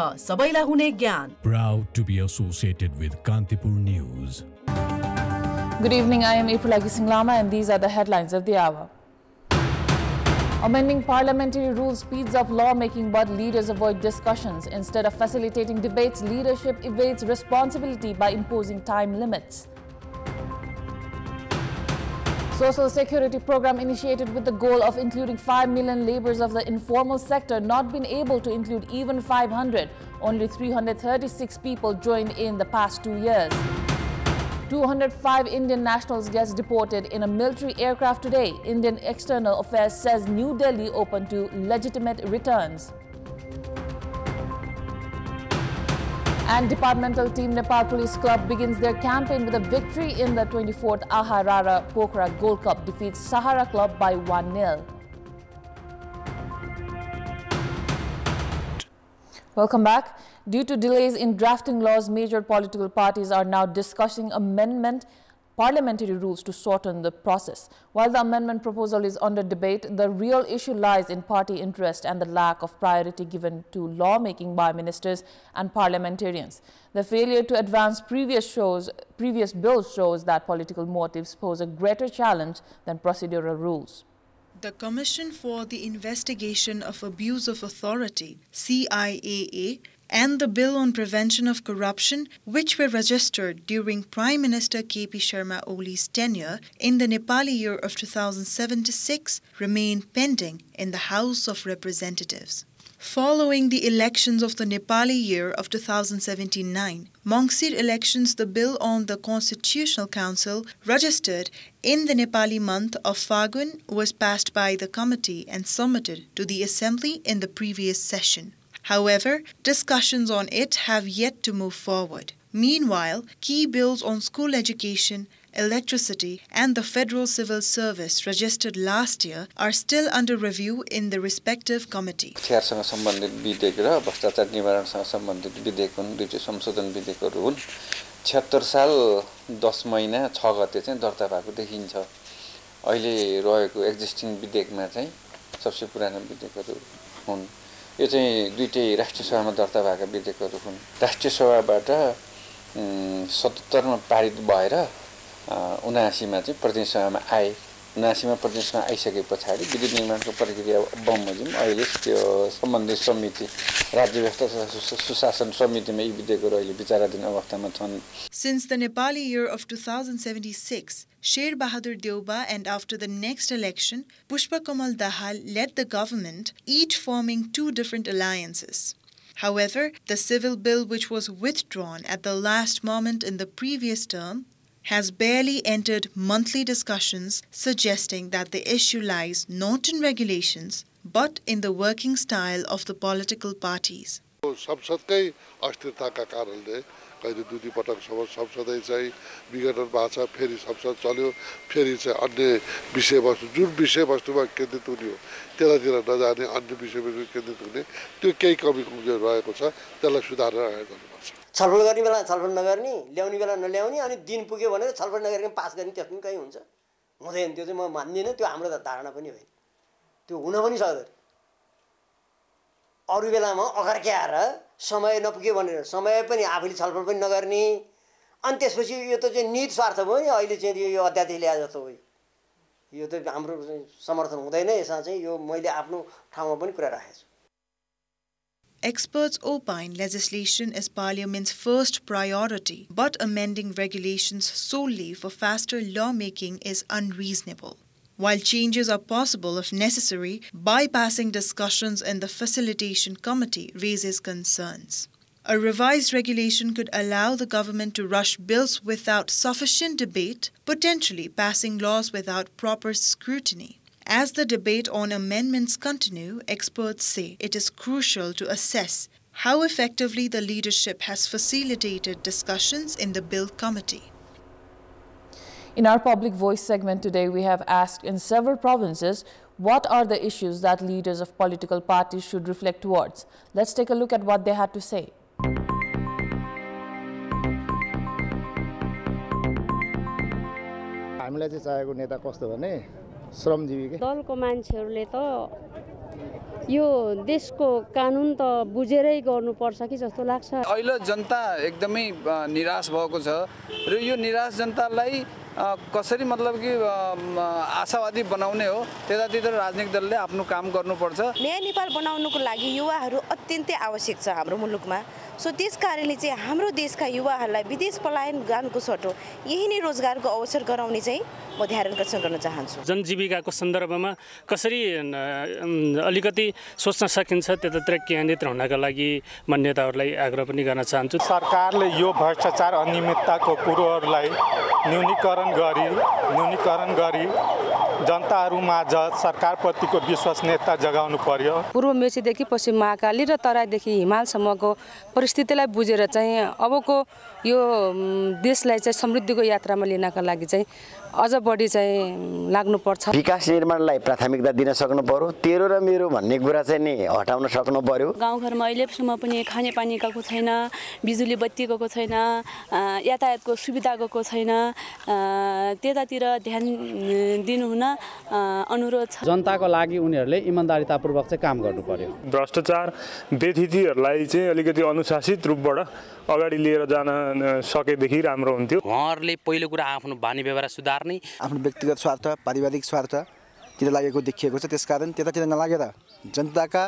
सबैलाई हुने ज्ञान. Proud to be associated with Kantipur News. Good evening, I am April Singlama and these are the headlines of the hour. Amending parliamentary rules speeds up lawmaking, but leaders avoid discussions. Instead of facilitating debates, leadership evades responsibility by imposing time limits. Social Security program initiated with the goal of including 5 million laborers of the informal sector not been able to include even 500. Only 336 people joined in the past 2 years. 205 Indian nationals gets deported in a military aircraft today. Indian External Affairs says New Delhi open to legitimate returns. And departmental team Nepal Police Club begins their campaign with a victory in the 24th Aharara Pokhara Gold Cup, defeats Sahara Club by 1-0. Welcome back. Due to delays in drafting laws, major political parties are now discussing parliamentary rules to shorten the process. While the amendment proposal is under debate, the real issue lies in party interest and the lack of priority given to lawmaking by ministers and parliamentarians. The failure to advance previous bills shows that political motives pose a greater challenge than procedural rules. The Commission for the Investigation of Abuse of Authority, CIAA, and the Bill on Prevention of Corruption, which were registered during Prime Minister KP Sharma Oli's tenure in the Nepali year of 2076, remain pending in the House of Representatives. Following the elections of the Nepali year of 2079, Mongshir elections, the Bill on the Constitutional Council, registered in the Nepali month of Fagun, was passed by the committee and submitted to the Assembly in the previous session. However, discussions on it have yet to move forward. Meanwhile, key bills on school education, electricity, and the Federal Civil Service registered last year are still under review in the respective committee. यो चाहिँ दुईटै राष्ट्रिय सभामा दर्ता भएका विधेयकहरू हुन्। राष्ट्रिय सभाबाट 77 मा पारित भएर 79 मा चाहिँ प्रतिनिधि सभामा आए। 79 मा प्रतिनिधि सभामा आइसकेपछि विधि निर्माणको प्रक्रिया बमोजिम अहिले त्यो सम्बन्धित समिति राज्य व्यवस्था तथा सुशासन समितिमा यी विधेयकहरू अहिले विचाराधीन अवस्थामा छन्। Since the Nepali year of 2076, Sher Bahadur Deuba and after the next election, Pushpa Kamal Dahal led the government, each forming two different alliances. However, the civil bill which was withdrawn at the last moment in the previous term has barely entered monthly discussions, suggesting that the issue lies not in regulations but in the working style of the political parties. कहिले दुई पटक संसदै चाहिँ विघटन भएको छ फेरि संसद चल्यो फेरि चाहिँ अन्य विषयवस्तु जुन विषयवस्तुमा केन्द्रित हुने हो त्यसलाई नजाने अन्य विषयमा केन्द्रित हुने त्यो केही कमी कमजोर रहेको छ त्यसलाई सुधारेर गर्नुपर्छ छलफल गर्ने बेला छलफल नगर्ने ल्याउने बेला नल्याउने अनि दिन पुग्यो भनेर छलफल नगरिकन पास गर्ने त्यसमा कहीं हुन्छ हुँदैन त्यो चाहिँ म मान्दिन त्यो हाम्रो धारणा पनि होइन त्यो हुन पनि सक्दैन अरु बेलामा अखर्क्याएर समय नपुग्यो भनेर समय पनि आफैले छलफल पनि नगर्ने अनि त्यसपछि यो त चाहिँ निहित स्वार्थ भयो नि अहिले चाहिँ यो अध्यादेश ल्याए जस्तो हो यो त हाम्रो समर्थन हुँदैन यसमा चाहिँ यो मैले आफ्नो ठाउँमा पनि कुरा राखेछु Experts opine legislation is Parliament's first priority, but amending regulations solely for faster lawmaking is unreasonable. While changes are possible if necessary, bypassing discussions in the Facilitation Committee raises concerns. A revised regulation could allow the government to rush bills without sufficient debate, potentially passing laws without proper scrutiny. As the debate on amendments continue, experts say it is crucial to assess how effectively the leadership has facilitated discussions in the Bill Committee. In our Public Voice segment today, we have asked in several provinces, what are the issues that leaders of political parties should reflect towards? Let's take a look at what they had to say. हामीलाई चाहिँ चाहेको नेता कस्तो भने श्रमजीवी के दलको मान्छेहरूले त यो देशको कानुन त बुझेरै गर्नुपर्छ कि जस्तो लाग्छ। अहिले जनता एकदमै निराश भएको छ र यो निराश जनतालाई कसरी मतलब कि आशावादी बनाउने हो त्यतातिर राजनीतिक दलले आफ्नो काम गर्नुपर्छ। नयाँ नेपाल बनाउनुको लागि युवाहरू अत्यन्तै आवश्यक छ हाम्रो मुलुकमा। सो त्यस कारणले चाहिँ हाम्रो देशका युवाहरूलाई विदेश पलायन जानुको सट्टो यही नै रोजगारको अवसर गराउने चाहिँ म ध्यानाकर्षण गर्न चाहन्छु। जनजीविकाको सन्दर्भमा कसरी अलिकति सोच्न सकिन्छ त्यतातिर केन्द्रित हुनका लागि म नेताहरूलाई आग्रह पनि गर्न चाहन्छु। सरकारले यो भ्रष्टाचार अनियमितताको कुरोहरूलाई न्यूनीकरण गरी जनताहरूमाझ सरकारप्रतिको विश्वसनीयता जगाउनु पर्यो। पूर्व मेचीदेखि पश्चिम महाकाली र तराईदेखि हिमालसम्मको परिस्थितिलाई बुझेर चाहिँ अबको यो देशलाई चाहिँ समृद्धिको यात्रामा लिनका लागि चाहिँ अझ बढी चाहिँ लाग्नुपर्छ। विकास निर्माणलाई प्राथमिकता दिन सक्नु पर्यो। तेरो र मेरो भन्ने कुरा चाहिँ नि हटाउन सक्नु पर्यो। गाउँघरमा अहिलेसम्म पनि खानेपानी गएको छैन, बिजुली बत्ती गएको छैन, यातायातको सुविधा गएको छैन, त्यतातिर ध्यान दिनुहुन अनुरोध छ। जनताको लागि उनीहरूले इमानदारीतापूर्वक चाहिँ काम गर्नु पर्यो। भ्रष्टाचार व्यथितिहरूलाई चाहिँ अलिकति अनुशासित रूपबाट अगाडि लिएर जान सकेदेखि राम्रो हुन्थ्यो। उहाँहरूले पहिलो कुरा आफ्नो बानी व्यवहार सुधार्ने, आफ्नो व्यक्तिगत स्वार्थ पारिवारिक स्वार्थतिर लागेको देखिएको छ। त्यसकारण त्यतातिर नलागेर जनताका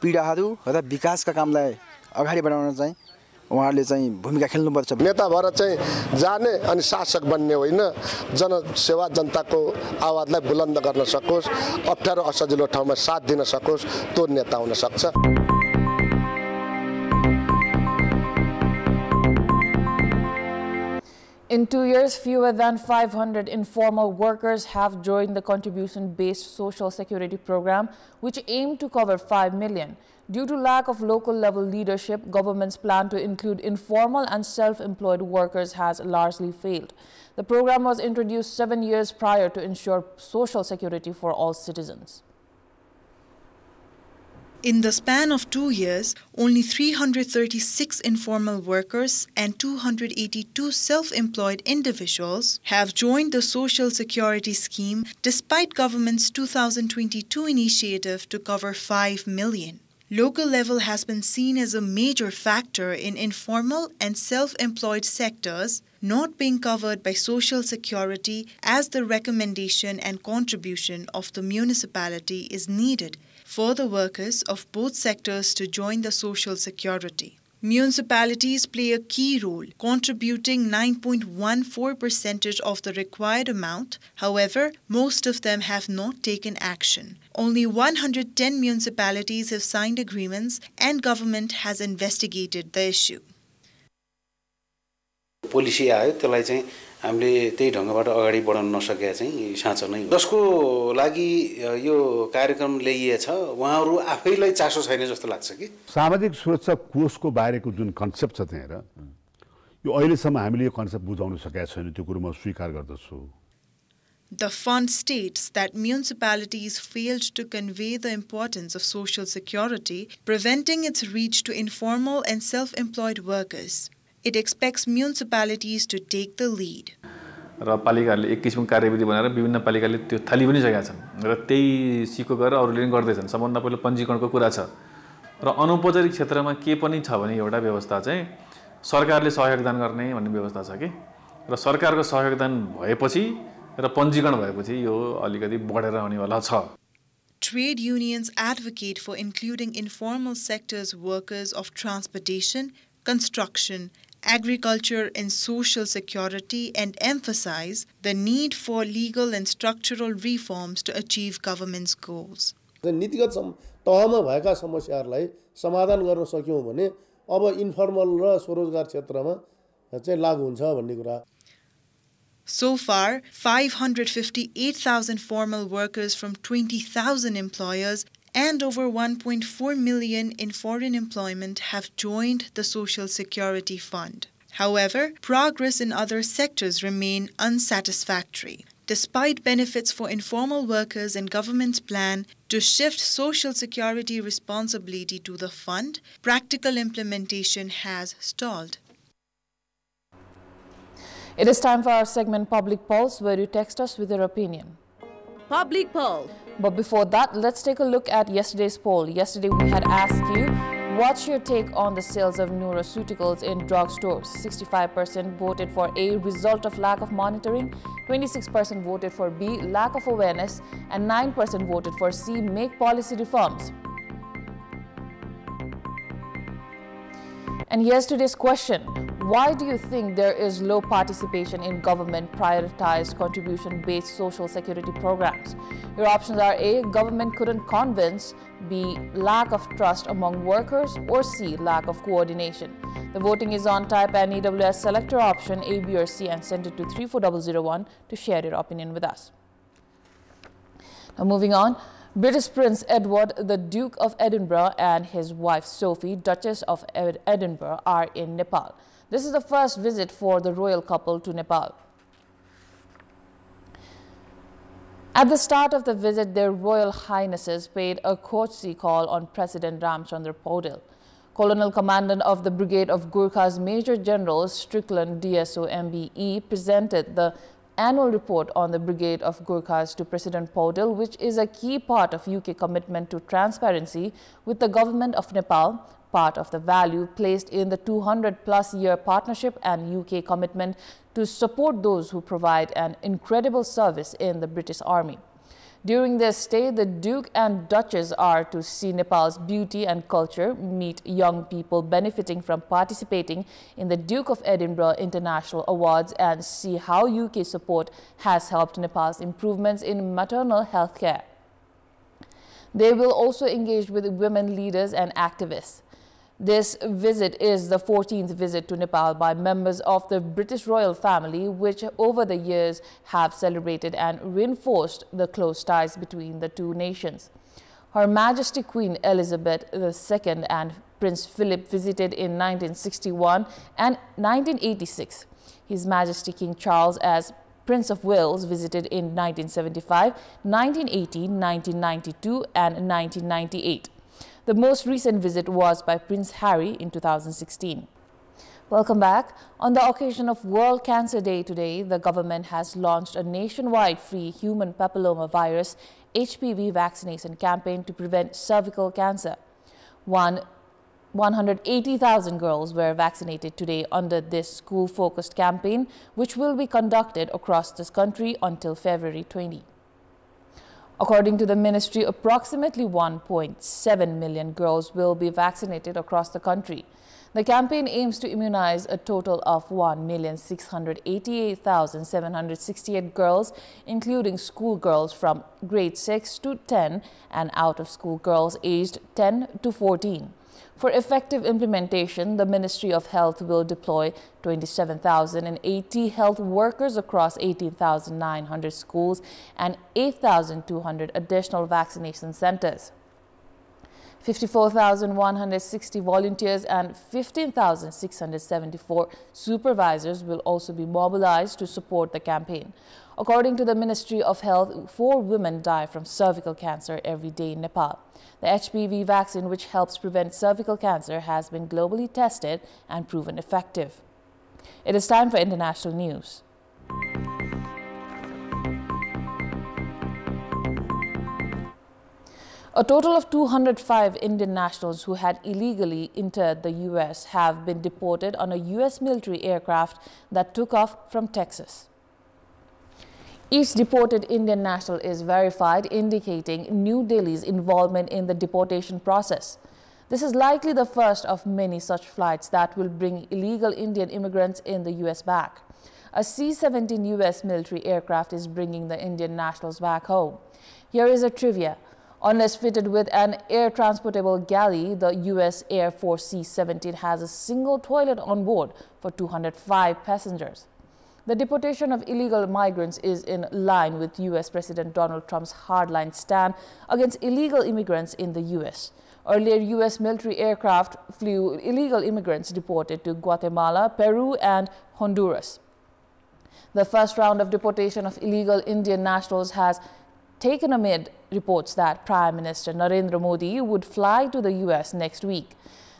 पीडाहरू र विकासका कामलाई अगाडि बढाउन चाहिँ उहाँहरूले चाहिँ भूमिका खेल्नुपर्छ। नेता भएर चाहिँ जाने अनि शासक बन्ने होइन, जनसेवा जनताको आवाजलाई बुलन्द गर्न सकोस्, अप्ठ्यारो असजिलो ठाउँमा साथ दिन सकोस्, त्यो नेता हुन सक्छ। In 2 years, fewer than 500 informal workers have joined the contribution-based social security program, which aimed to cover 5 million. Due to lack of local-level leadership, government's plan to include informal and self-employed workers has largely failed. The program was introduced 7 years prior to ensure social security for all citizens. In the span of 2 years, only 336 informal workers and 282 self-employed individuals have joined the Social Security scheme despite government's 2022 initiative to cover 5 million. Local level has been seen as a major factor in informal and self-employed sectors not being covered by Social Security, as the recommendation and contribution of the municipality is needed for the workers of both sectors to join the Social Security. Municipalities play a key role, contributing 9.14% of the required amount. However, most of them have not taken action. Only 110 municipalities have signed agreements, and government has investigated the issue. Policy आयो त्यसलाई चाहिँ हामीले त्यही ढंगबाट अगाडि बढाउन नसकेका चाहिँ साँचो नै हो। जसको लागि यो कार्यक्रम ल्याइएछ उहाँहरू आफैलाई चासो छैन जस्तो लाग्छ कि सामाजिक सुरक्षा कोषको बारेको जुन कन्सेप्ट छ त्यहाँ यो अहिलेसम्म हामीले यो कन्सेप्ट बुझाउन सकेका छैन, त्यो कुरो म स्वीकार गर्दछु। The fund states that municipalities failed to convey the importance of Social Security, preventing its reach to informal and self-employed workers. It expects municipalities to take the lead. र पालिकाले एक किसिमको कार्यविधि बनाएर विभिन्न पालिकाले त्यो थाली पनि सकेका छन् र त्यही सिको गरेर अरूले पनि गर्दैछन्। सबभन्दा पहिलो पञ्जीकरणको कुरा छ र अनौपचारिक क्षेत्रमा के पनि छ भने एउटा व्यवस्था चाहिँ सरकारले सहयोगदान गर्ने भन्ने व्यवस्था छ कि र सरकारको सहयोगदान भएपछि र पञ्जीकरण भएपछि यो अलिकति बढेर आउनेवाला छ। Trade unions advocate for including informal sectors workers of transportation, construction, agriculture and social security, and emphasize the need for legal and structural reforms to achieve government's goals. नीतिगत तहमा भएका समस्याहरूलाई समाधान गर्न सक्यौं भने अब इन्फर्मल र स्वरोजगार क्षेत्रमा चाहिँ लागू हुन्छ भन्ने कुरा। So far, 558,000 formal workers from 20,000 employers and over 1.4 million in foreign employment have joined the Social Security Fund. However, progress in other sectors remain unsatisfactory. Despite benefits for informal workers and government's plan to shift Social Security responsibility to the fund, practical implementation has stalled. It is time for our segment Public Pulse, where you text us with your opinion. public poll. But before that, let's take a look at yesterday's poll. Yesterday, we had asked you, what's your take on the sales of nutraceuticals in drugstores? 65% voted for A, result of lack of monitoring, 26% voted for B, lack of awareness, and 9% voted for C, make policy reforms. And here's today's question. Why do you think there is low participation in government prioritized contribution-based social security programs? Your options are A, government couldn't convince, B, lack of trust among workers, or C, lack of coordination. The voting is on. Type an EWS selector option A, B, or C and send it to 34001 to share your opinion with us. Now moving on. British Prince Edward, the Duke of Edinburgh, and his wife Sophie, Duchess of Edinburgh, are in Nepal. This is the first visit for the royal couple to Nepal. At the start of the visit, their Royal Highnesses paid a courtesy call on President Ramchandra Paudel. Colonel Commandant of the Brigade of Gurkhas Major General Strickland DSO MBE presented the annual report on the Brigade of Gurkhas to President Paudel, which is a key part of UK commitment to transparency with the government of Nepal, part of the value placed in the 200-plus-year partnership and UK commitment to support those who provide an incredible service in the British Army. During their stay, the Duke and Duchess are to see Nepal's beauty and culture, meet young people benefiting from participating in the Duke of Edinburgh International Awards, and see how UK support has helped Nepal's improvements in maternal health care. They will also engage with women leaders and activists. This visit is the 14th visit to Nepal by members of the British royal family, which over the years have celebrated and reinforced the close ties between the two nations. Her Majesty Queen Elizabeth II and Prince Philip visited in 1961 and 1986. His Majesty King Charles as Prince of Wales visited in 1975, 1980, 1992 and 1998. The most recent visit was by Prince Harry in 2016. Welcome back. On the occasion of World Cancer Day today, the government has launched a nationwide free human papillomavirus HPV vaccination campaign to prevent cervical cancer. 180,000 girls were vaccinated today under this school-focused campaign, which will be conducted across this country until February 20. According to the ministry, approximately 1.7 million girls will be vaccinated across the country. The campaign aims to immunize a total of 1,688,768 girls, including schoolgirls from grade 6 to 10 and out-of-school girls aged 10 to 14. For effective implementation, the Ministry of Health will deploy 27,080 health workers across 18,900 schools and 8,200 additional vaccination centers. 54,160 volunteers and 15,674 supervisors will also be mobilized to support the campaign. According to the Ministry of Health, 4 women die from cervical cancer every day in Nepal. The HPV vaccine, which helps prevent cervical cancer, has been globally tested and proven effective. It is time for international news. A total of 205 Indian nationals who had illegally entered the U.S. have been deported on a U.S. military aircraft that took off from Texas. Each deported Indian national is verified, indicating New Delhi's involvement in the deportation process. This is likely the first of many such flights that will bring illegal Indian immigrants in the U.S. back. A C-17 U.S. military aircraft is bringing the Indian nationals back home. Here is a trivia. Unless fitted with an air-transportable galley, the U.S. Air Force C-17 has a single toilet on board for 205 passengers. The deportation of illegal migrants is in line with U.S. President Donald Trump's hardline stand against illegal immigrants in the U.S. Earlier, U.S. military aircraft flew illegal immigrants deported to Guatemala, Peru, and Honduras. The first round of deportation of illegal Indian nationals has taken amid reports that Prime Minister Narendra Modi would fly to the U.S. next week.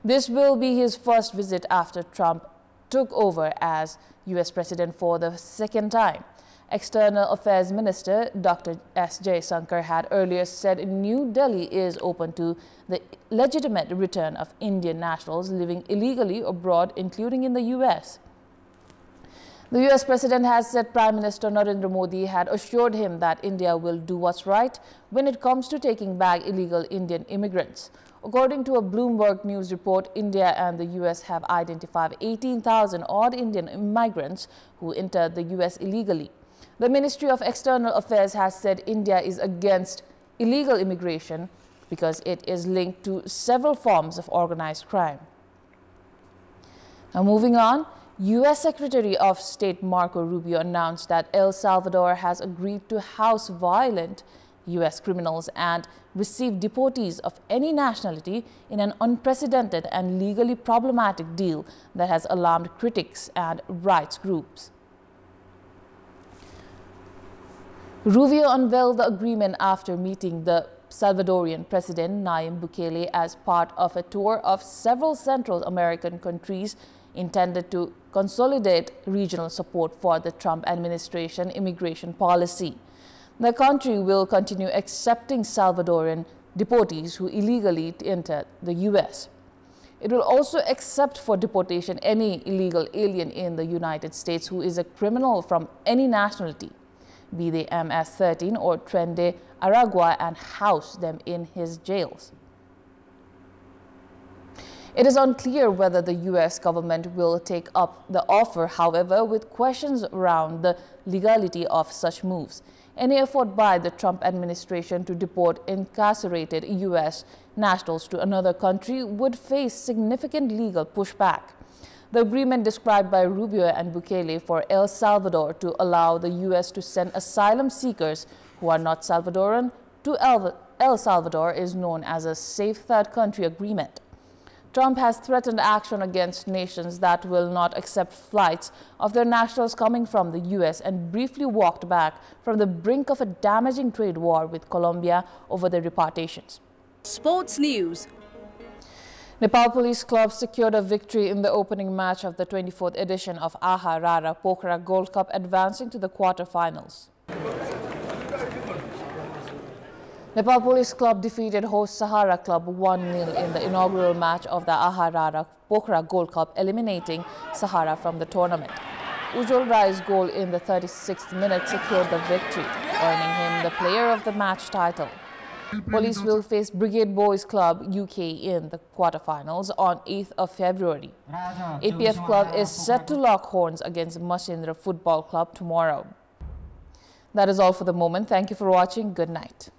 This will be his first visit after Trump took over as U.S. President for the second time. External Affairs Minister Dr. S. Jaishankar had earlier said New Delhi is open to the legitimate return of Indian nationals living illegally abroad, including in the U.S. The U.S. President has said Prime Minister Narendra Modi had assured him that India will do what's right when it comes to taking back illegal Indian immigrants. According to a Bloomberg News report, India and the U.S. have identified 18,000 odd Indian migrants who entered the U.S. illegally. The Ministry of External Affairs has said India is against illegal immigration because it is linked to several forms of organized crime. Now moving on, U.S. Secretary of State Marco Rubio announced that El Salvador has agreed to house violent U.S. criminals and receive deportees of any nationality in an unprecedented and legally problematic deal that has alarmed critics and rights groups. Rubio unveiled the agreement after meeting the Salvadorian President Nayib Bukele as part of a tour of several Central American countries intended to consolidate regional support for the Trump administration immigration policy. The country will continue accepting Salvadoran deportees who illegally enter the U.S. It will also accept for deportation any illegal alien in the United States who is a criminal from any nationality, be they MS-13 or Tren de Aragua, and house them in his jails. It is unclear whether the U.S. government will take up the offer, however, with questions around the legality of such moves. Any effort by the Trump administration to deport incarcerated U.S. nationals to another country would face significant legal pushback. The agreement described by Rubio and Bukele for El Salvador to allow the U.S. to send asylum seekers who are not Salvadoran to El Salvador is known as a Safe Third Country Agreement. Trump has threatened action against nations that will not accept flights of their nationals coming from the U.S. and briefly walked back from the brink of a damaging trade war with Colombia over the repatriations. Sports News. Nepal Police Club secured a victory in the opening match of the 24th edition of Aha Rara Pokhara Gold Cup, advancing to the quarterfinals. Nepal Police Club defeated host Sahara Club 1-0 in the inaugural match of the Aha Rara Pokhara Gold Cup, eliminating Sahara from the tournament. Ujjwal Rai's goal in the 36th minute secured the victory, earning him the player of the match title. Police will face Brigade Boys Club UK in the quarterfinals on 8th of February. APF Club is set to lock horns against Masindra Football Club tomorrow. That is all for the moment. Thank you for watching. Good night.